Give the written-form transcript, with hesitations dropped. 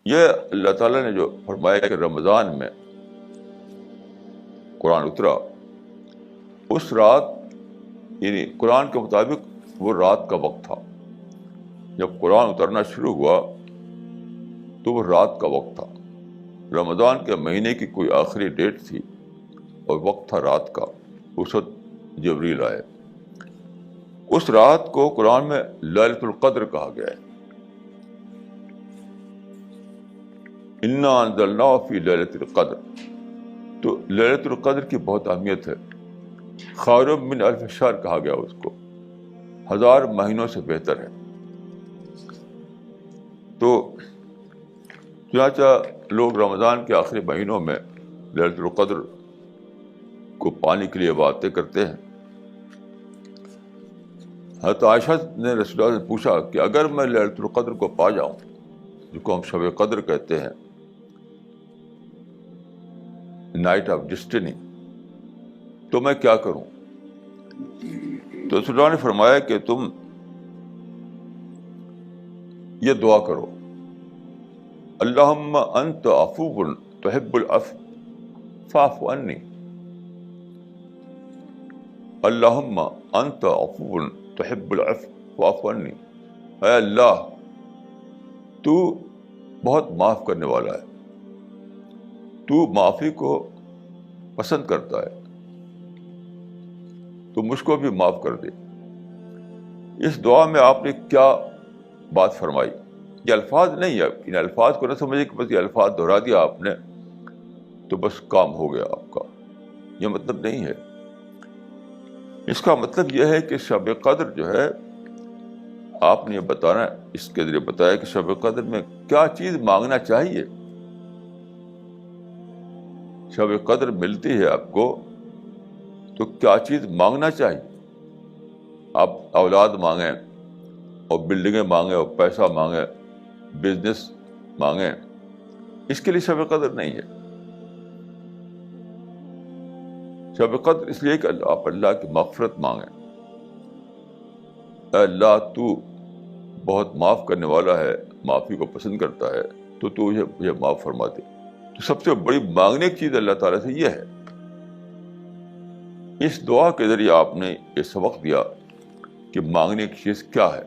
یہ اللہ تعالیٰ نے جو فرمایا کہ رمضان میں قرآن اترا، اس رات یعنی قرآن کے مطابق وہ رات کا وقت تھا. جب قرآن اترنا شروع ہوا تو وہ رات کا وقت تھا. رمضان کے مہینے کی کوئی آخری ڈیٹ تھی اور وقت تھا رات کا. اس وقت جبریل آئے. اس رات کو قرآن میں لیلۃ القدر کہا گیا ہے. انا انزلناہ فی لیلۃ القدر. تو لیلۃ القدر کی بہت اہمیت ہے. خیر من الف شہر کہا گیا اس کو، 1000 مہینوں سے بہتر ہے. تو چنانچہ لوگ رمضان کے آخری مہینوں میں لیلۃ القدر کو پانے کے لیے باتیں کرتے ہیں. حضرت عائشہ نے رسول اللہ سے پوچھا کہ اگر میں لیلۃ القدر کو پا جاؤں، جس کو ہم شب قدر کہتے ہیں، نائٹ آف ڈسٹنی، تو میں کیا کروں؟ تو رسول اللہ نے فرمایا کہ تم یہ دعا کرو، اللہم انت عفو تحب العفو فاعف عنی. اللہم انت عفو تحب العفو فاعف عنی. اے اللہ، تو بہت معاف کرنے والا ہے، تو معافی کو پسند کرتا ہے، تو مجھ کو بھی معاف کر دے. اس دعا میں آپ نے کیا بات فرمائی؟ یہ الفاظ نہیں ہے، ان الفاظ کو نہ سمجھے کہ بس یہ الفاظ دہرا دیا آپ نے تو بس کام ہو گیا آپ کا. یہ مطلب نہیں ہے. اس کا مطلب یہ ہے کہ شب قدر جو ہے، آپ نے یہ بتانا، اس کے ذریعے بتایا کہ شب قدر میں کیا چیز مانگنا چاہیے. شب قدر ملتی ہے آپ کو تو کیا چیز مانگنا چاہیے. آپ اولاد مانگیں اور بلڈنگیں مانگیں اور پیسہ مانگیں، بزنس مانگیں، اس کے لیے شب قدر نہیں ہے. شب قدر اس لیے کہ آپ اللہ کی مغفرت مانگیں. اے اللہ، تو بہت معاف کرنے والا ہے، معافی کو پسند کرتا ہے، تو یہ معاف فرما دے. تو سب سے بڑی مانگنے کی چیز اللہ تعالیٰ سے یہ ہے. اس دعا کے ذریعے آپ نے یہ سبق دیا کہ مانگنے کی چیز کیا ہے.